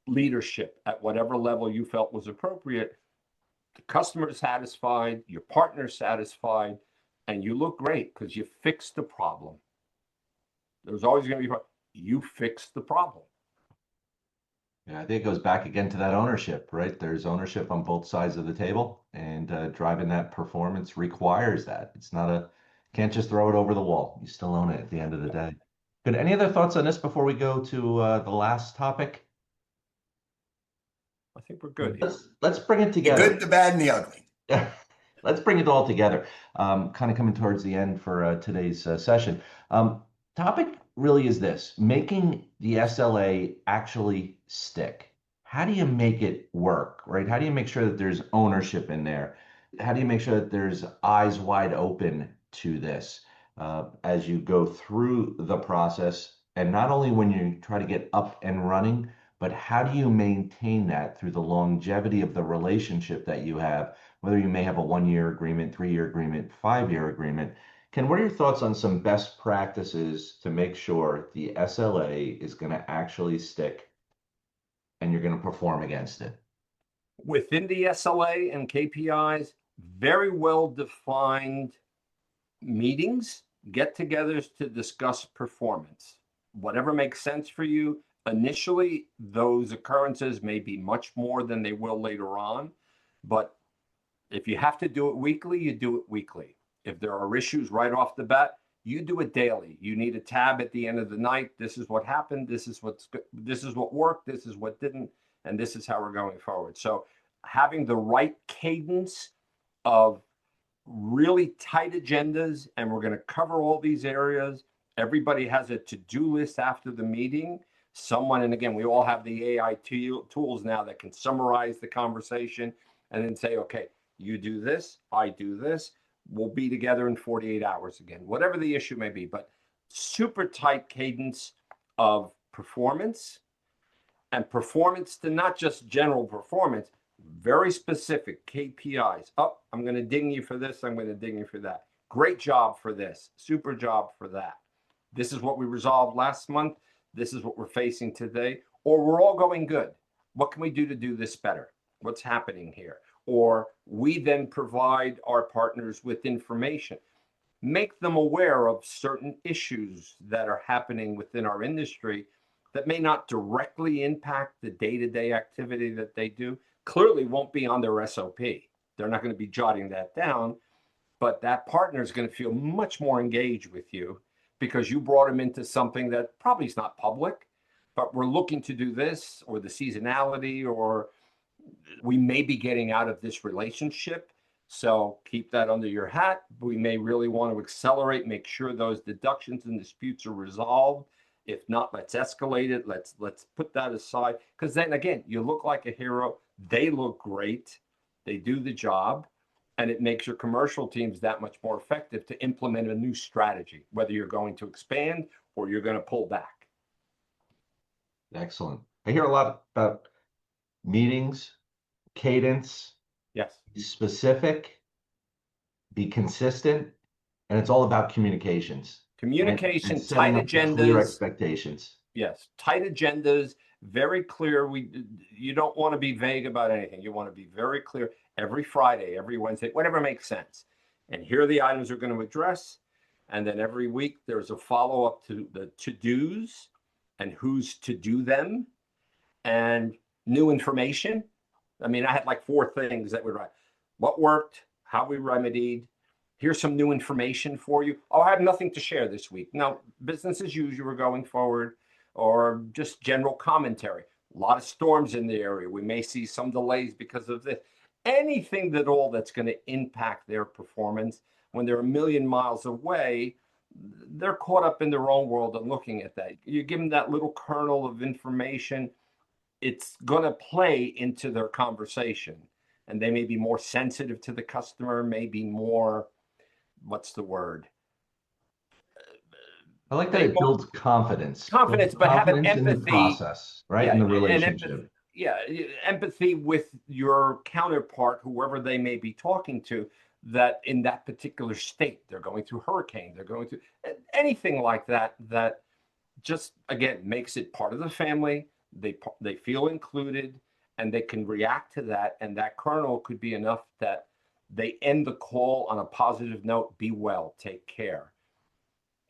leadership at whatever level you felt was appropriate, the customer is satisfied, your partner is satisfied, and you look great because you fixed the problem. There's always going to be, you fixed the problem. Yeah, I think it goes back again to that ownership, right? There's ownership on both sides of the table, and driving that performance requires that. It's not can't just throw it over the wall. You still own it at the end of the day. Good. Any other thoughts on this before we go to the last topic? I think we're good here. Let's bring it The together. good, the bad, and the ugly. Let's bring it all together. Kind of coming towards the end for today's session. Topic really is this: making the SLA actually stick. How do you make it work, right? How do you make sure that there's ownership in there? How do you make sure that there's eyes wide open to this as you go through the process? And not only when you try to get up and running, but how do you maintain that through the longevity of the relationship that you have, whether you may have a 1-year agreement, 3-year agreement, 5-year agreement? Ken, what are your thoughts on some best practices to make sure the SLA is going to actually stick and you're going to perform against it? Within the SLA and KPIs, very well defined meetings, get-togethers to discuss performance. Whatever makes sense for you. Initially, those occurrences may be much more than they will later on, but if you have to do it weekly, you do it weekly. If there are issues right off the bat, you do it daily. You need a tab at the end of the night. This is what happened. This is what worked. This is what didn't. And this is how we're going forward. So having the right cadence of really tight agendas, and we're going to cover all these areas. Everybody has a to-do list after the meeting. And again, we all have the AI tools now that can summarize the conversation and then say, okay, you do this, I do this. We'll be together in 48 hours again, whatever the issue may be. But super tight cadence of performance, and performance to not just general performance, very specific KPIs. Oh, I'm going to ding you for this. I'm going to ding you for that. Great job for this. Super job for that. This is what we resolved last month. This is what we're facing today. Or we're all going good. What can we do to do this better? What's happening here? Or we then provide our partners with information. Make them aware of certain issues that are happening within our industry that may not directly impact the day-to-day activity that they do. Clearly won't be on their SOP. They're not going to be jotting that down, but that partner is going to feel much more engaged with you because you brought them into something that probably is not public, but we're looking to do this, or the seasonality, or we may be getting out of this relationship. So keep that under your hat. We may really want to accelerate, make sure those deductions and disputes are resolved. If not, let's escalate it. Let's put that aside. Because then again, you look like a hero. They look great. They do the job. And it makes your commercial teams that much more effective to implement a new strategy, whether you're going to expand or you're going to pull back. Excellent. I hear a lot about meetings, cadence, Yes. be specific, be consistent, and it's all about communications. Communication, and setting tight up the clear agendas. Expectations. Yes, tight agendas, very clear. You don't want to be vague about anything. You want to be very clear every Friday, every Wednesday, whatever makes sense. And here are the items we're going to address. And then every week there's a follow-up to the to-dos and who's to do them and new information. I mean, I had like 4 things that would write. What worked, how we remedied. Here's some new information for you. Oh, I have nothing to share this week. No, business as usual going forward, or just general commentary. A lot of storms in the area. We may see some delays because of this. Anything that's going to impact their performance when they're a million miles away, they're caught up in their own world and looking at that. You give them that little kernel of information, it's going to play into their conversation. And they may be more sensitive to the customer, maybe more, what's the word? I like that it builds confidence. Confidence, but have an empathy. In the process, right? Yeah, In the relationship. yeah, empathy with your counterpart, whoever they may be talking to, that in that particular state, they're going through hurricane, they're going through anything like that, that just, again, makes it part of the family. They feel included and they can react to that. And that kernel could be enough that they end the call on a positive note. Be well, take care.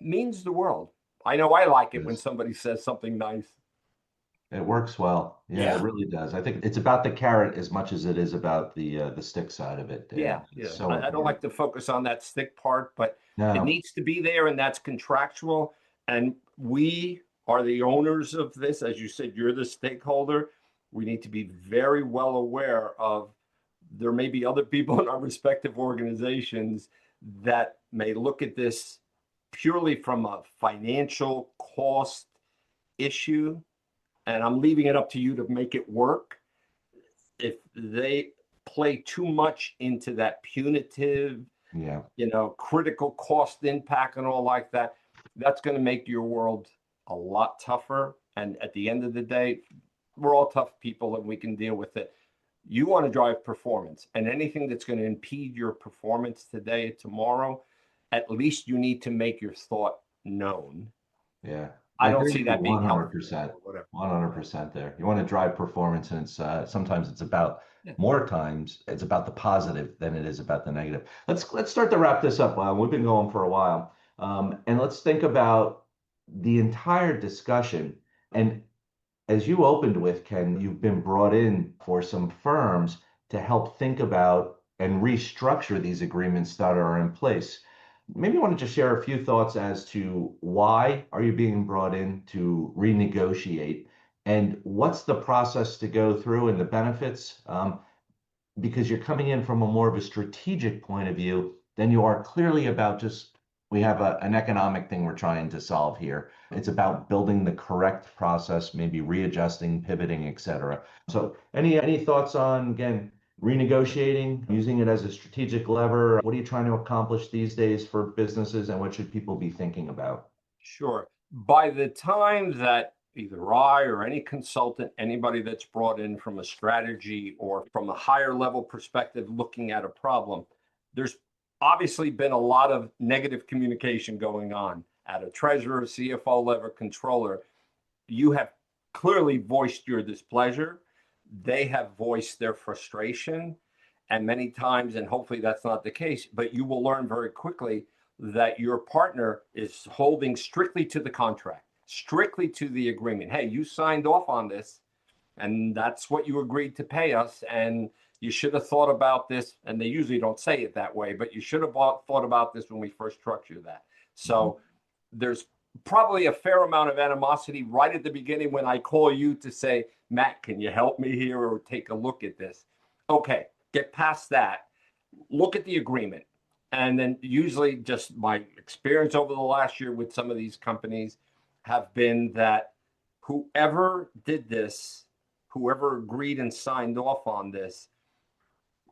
Means the world. I know I like it when somebody says something nice. It works well. Yeah, it really does. I think it's about the carrot as much as it is about the stick side of it. Yeah, It's yeah. so I don't like important. to focus on that stick part, but it No, needs to be there, and that's contractual. And we are the owners of this. As you said, you're the stakeholder. We need to be very well aware of there may be other people in our respective organizations that may look at this purely from a financial cost issue, and I'm leaving it up to you to make it work. If they play too much into that punitive, yeah, critical cost impact and all like that, that's going to make your world a lot tougher. And at the end of the day, we're all tough people and we can deal with it. You want to drive performance, and anything that's going to impede your performance today, tomorrow, at least you need to make your thought known. yeah. I I don't agree see with you that being helpful 100%. or whatever. 100% there. You want to drive performance, and it's sometimes it's about Yeah. more times it's about the positive than it is about the negative. Let's start to wrap this up. We've been going for a while, and let's think about the entire discussion. And as you opened with, Ken, you've been brought in for some firms to help think about and restructure these agreements that are in place. Maybe you want to just share a few thoughts as to why are you being brought in to renegotiate, and what's the process to go through and the benefits, because you're coming in from a more of a strategic point of view than you are clearly about just we have an economic thing we're trying to solve here. It's about building the correct process, maybe readjusting, pivoting, etc. So any thoughts on, again, renegotiating, using it as a strategic lever? What are you trying to accomplish these days for businesses, and what should people be thinking about? Sure. By the time that either I or any consultant, anybody that's brought in from a strategy or from a higher level perspective looking at a problem, there's obviously been a lot of negative communication going on at a treasurer, CFO level, controller. You have clearly voiced your displeasure. They have voiced their frustration. And many times, and hopefully that's not the case, but you will learn very quickly that your partner is holding strictly to the contract, strictly to the agreement. Hey, you signed off on this, and that's what you agreed to pay us. And you should have thought about this. And they usually don't say it that way, but you should have thought about this when we first structured that. So there's probably a fair amount of animosity right at the beginning when I call you to say, Matt, can you help me here or take a look at this? Okay, get past that. Look at the agreement. And then usually just my experience over the last year with some of these companies have been that whoever did this, whoever agreed and signed off on this,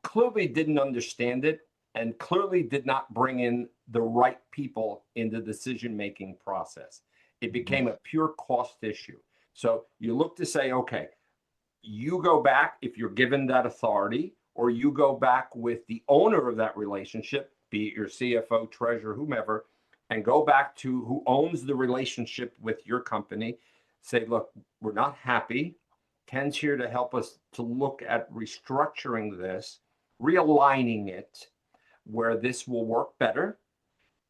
clearly didn't understand it and clearly did not bring in the right people in the decision-making process. It became a pure cost issue. So you look to say, okay, you go back if you're given that authority, or you go back with the owner of that relationship, be it your CFO, treasurer, whomever, and go back to who owns the relationship with your company. Say, look, we're not happy. Ken's here to help us to look at restructuring this, realigning it where this will work better.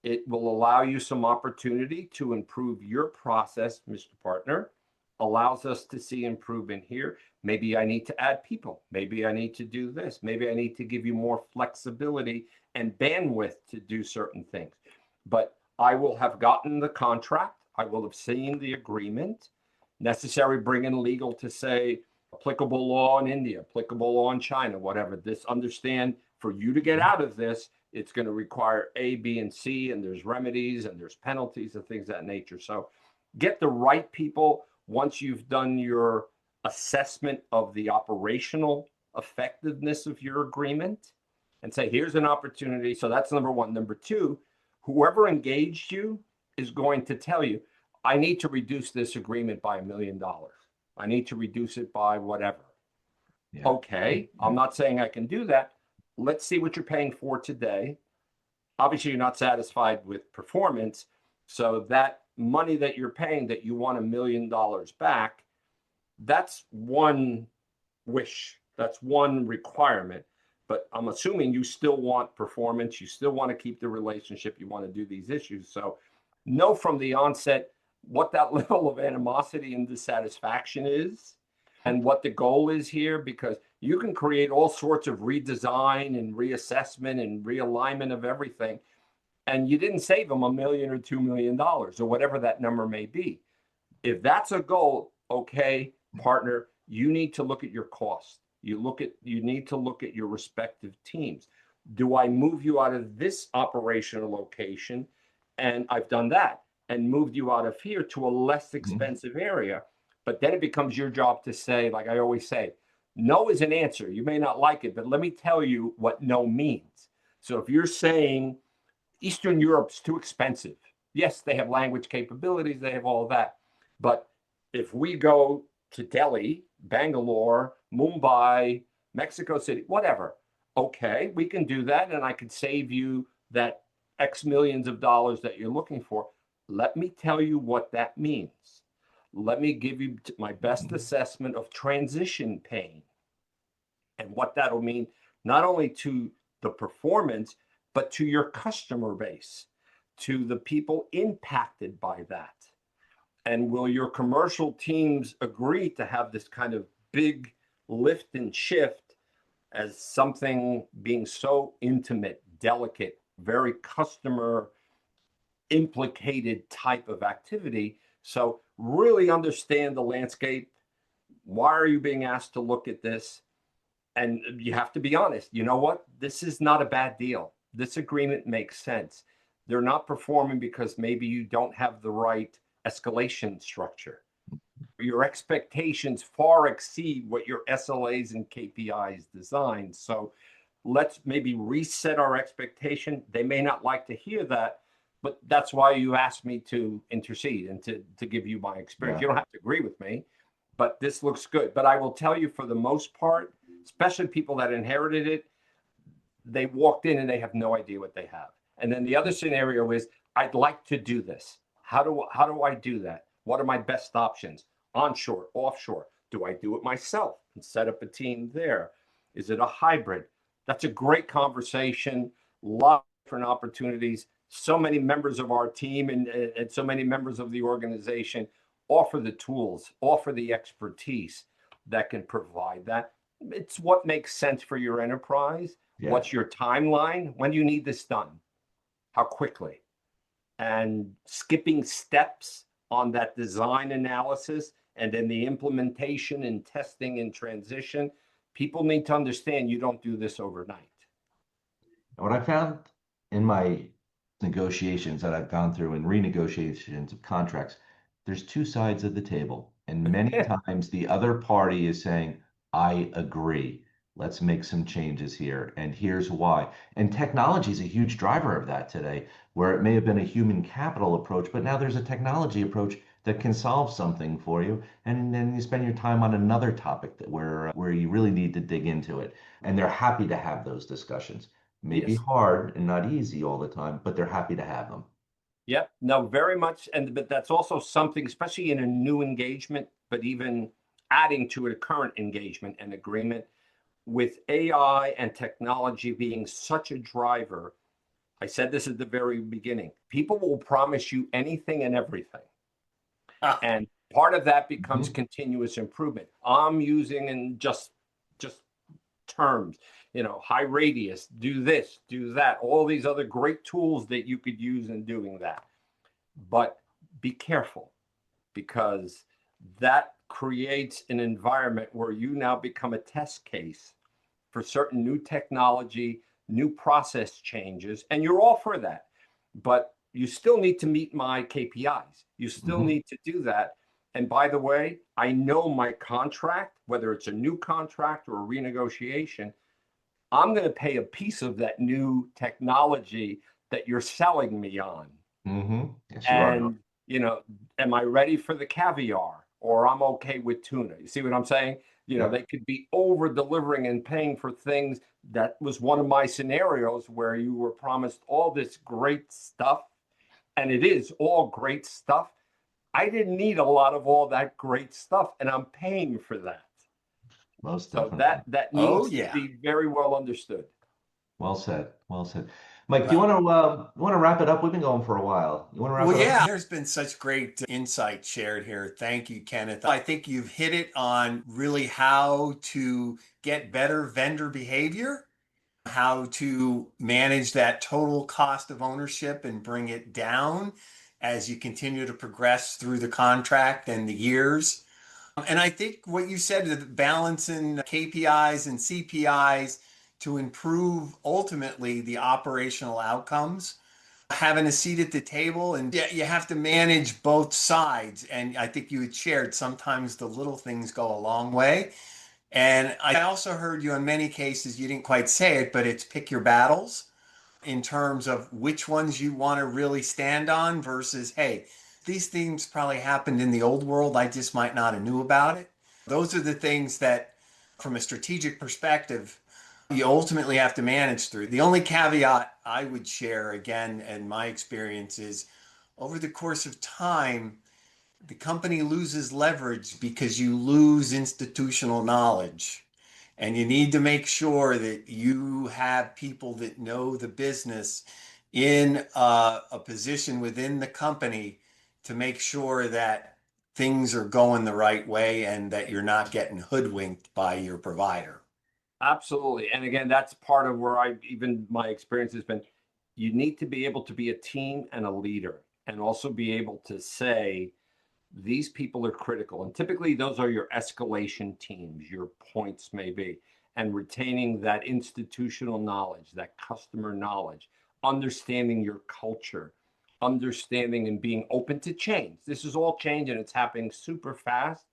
It will allow you some opportunity to improve your process, Mr. Partner. Allows us to see improvement here. Maybe I need to add people. Maybe I need to do this. Maybe I need to give you more flexibility and bandwidth to do certain things. But I will have gotten the contract. I will have seen the agreement. Necessary, bring in legal to say applicable law in India, applicable law in China, whatever. This, understand, for you to get out of this, it's going to require A, B, and C, and there's remedies and there's penalties and things of that nature. So get the right people once you've done your assessment of the operational effectiveness of your agreement and say, here's an opportunity. So that's number one. Number two, whoever engaged you is going to tell you, I need to reduce this agreement by $1 million. I need to reduce it by whatever. Yeah. Okay, I'm not saying I can do that. Let's see what you're paying for today. Obviously, you're not satisfied with performance. So that money that you're paying that you want $1 million back, that's one wish. That's one requirement. But I'm assuming you still want performance. You still want to keep the relationship. You want to do these issues. So know from the onset what that level of animosity and dissatisfaction is and what the goal is here, because you can create all sorts of redesign and reassessment and realignment of everything. And you didn't save them $1 million or $2 million or whatever that number may be. If that's a goal, okay, partner, you need to look at your cost. You need to look at your respective teams. Do I move you out of this operational location? And I've done that and moved you out of here to a less expensive area. But then it becomes your job to say, like I always say, no is an answer. You may not like it, but let me tell you what no means. So if you're saying Eastern Europe's too expensive, yes, they have language capabilities, they have all that. But if we go to Delhi, Bangalore, Mumbai, Mexico City, whatever, okay, we can do that. And I could save you that X millions of dollars that you're looking for. Let me tell you what that means. Let me give you my best assessment of transition pain and what that'll mean, not only to the performance, but to your customer base, to the people impacted by that. And will your commercial teams agree to have this kind of big lift and shift as something being so intimate, delicate, very customer implicated type of activity? So really understand the landscape. Why are you being asked to look at this? And you have to be honest. You know what? This is not a bad deal. This agreement makes sense. They're not performing because maybe you don't have the right escalation structure. Your expectations far exceed what your SLAs and KPIs designed. So let's maybe reset our expectation. They may not like to hear that, but that's why you asked me to intercede and to give you my experience. Yeah. You don't have to agree with me, but this looks good. But I will tell you, for the most part, especially people that inherited it, they walked in and they have no idea what they have. And then the other scenario is, I'd like to do this. How do I do that? What are my best options? Onshore, offshore? Do I do it myself and set up a team there? Is it a hybrid? That's a great conversation. A lot of different opportunities. So many members of our team and so many members of the organization offer the tools, offer the expertise that can provide that. It's what makes sense for your enterprise. Yeah. What's your timeline? When do you need this done? How quickly? And skipping steps on that design analysis and then the implementation and testing and transition. People need to understand you don't do this overnight. And what I found in my negotiations that I've gone through and renegotiations of contracts, there's two sides of the table. And many times the other party is saying, I agree. Let's make some changes here. And here's why. And technology is a huge driver of that today, where it may have been a human capital approach, but now there's a technology approach that can solve something for you. And then you spend your time on another topic where you really need to dig into it. And they're happy to have those discussions. Maybe Yes. hard and not easy all the time, but they're happy to have them. Yep. No, very much. But that's also something, especially in a new engagement, but even adding to a current engagement and agreement, with AI and technology being such a driver. I said this at the very beginning. People will promise you anything and everything. And part of that becomes continuous improvement. I'm using in just terms, high radius, do this, do that, all these other great tools that you could use in doing that. But be careful, because that creates an environment where you now become a test case for certain new technology, new process changes, and you're all for that. But you still need to meet my KPIs. You still need to do that. And by the way, I know my contract, whether it's a new contract or a renegotiation, I'm going to pay a piece of that new technology that you're selling me on. Yes, you are. And, am I ready for the caviar, or I'm okay with tuna? You see what I'm saying? They could be over delivering and paying for things. That was one of my scenarios where you were promised all this great stuff, and it is all great stuff. I didn't need a lot of all that great stuff, and I'm paying for that. Most So definitely. that needs to be very well understood. Well said. Well said. Mike, do you want to wrap it up? We've been going for a while. You want to wrap it up? Yeah, there's been such great insight shared here. Thank you, Kenneth. I think you've hit it on really how to get better vendor behavior, how to manage that total cost of ownership and bring it down as you continue to progress through the contract and the years. And I think what you said, the balance in KPIs and CPIs to improve ultimately the operational outcomes, having a seat at the table, and you have to manage both sides. And I think you had shared sometimes the little things go a long way. And I also heard you in many cases, you didn't quite say it, but it's pick your battles in terms of which ones you want to really stand on versus, hey, these things probably happened in the old world. I just might not have knew about it. Those are the things that, from a strategic perspective, you ultimately have to manage through. The only caveat I would share, again, in my experience, is over the course of time, the company loses leverage because you lose institutional knowledge. And you need to make sure that you have people that know the business in a position within the company to make sure that things are going the right way and that you're not getting hoodwinked by your provider. Absolutely. And again, that's part of where my experience has been, you need to be able to be a team and a leader, and also be able to say, these people are critical. And typically those are your escalation teams, your points maybe, and retaining that institutional knowledge, that customer knowledge, understanding your culture, understanding and being open to change. This is all change, and it's happening super fast.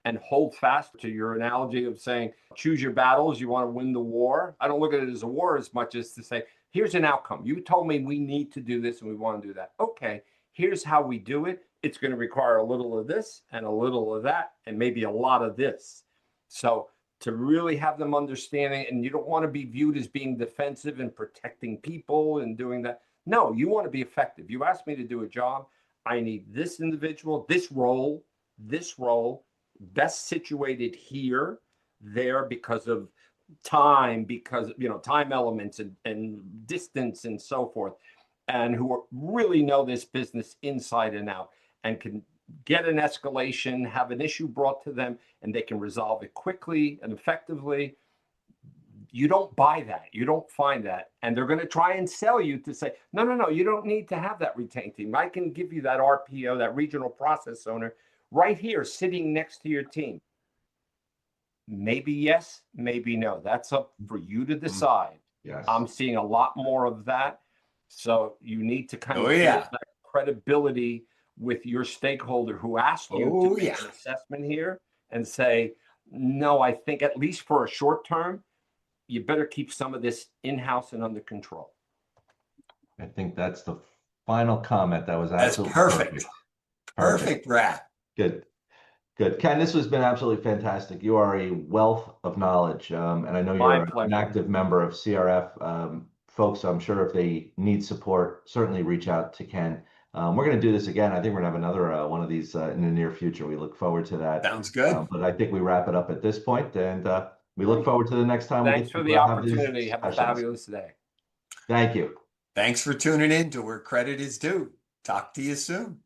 And hold fast to your analogy of saying, choose your battles. You want to win the war. I don't look at it as a war as much as to say, here's an outcome. You told me we need to do this and we want to do that. Okay, here's how we do it. It's going to require a little of this and a little of that and maybe a lot of this. So to really have them understanding, and you don't want to be viewed as being defensive and protecting people and doing that. No, you want to be effective. You asked me to do a job. I need this individual, this role, best situated here, there, because of time, because time elements and distance and so forth, and who really know this business inside and out, and can get an escalation, have an issue brought to them, and they can resolve it quickly and effectively. You don't buy that. You don't find that. And they're going to try and sell you to say, no, you don't need to have that retained team. I can give you that RPO, that regional process owner, right here, sitting next to your team. Maybe yes, maybe no. That's up for you to decide. Yes. I'm seeing a lot more of that. So you need to kind of build that credibility with your stakeholder who asked you to make an assessment here and say, no, I think at least for a short term, you better keep some of this in-house and under control. I think that's the final comment. That was absolutely perfect. Perfect wrap. Good. Ken, this has been absolutely fantastic. You are a wealth of knowledge, and I know you're an active member of CRF. Folks, I'm sure if they need support, certainly reach out to Ken. We're going to do this again. I think we're going to have another one of these in the near future. We look forward to that. Sounds good. But I think we wrap it up at this point, and we look forward to the next time. Thanks for the opportunity. Have a fabulous day. Thank you. Thanks for tuning in to Where Credit is Due. Talk to you soon.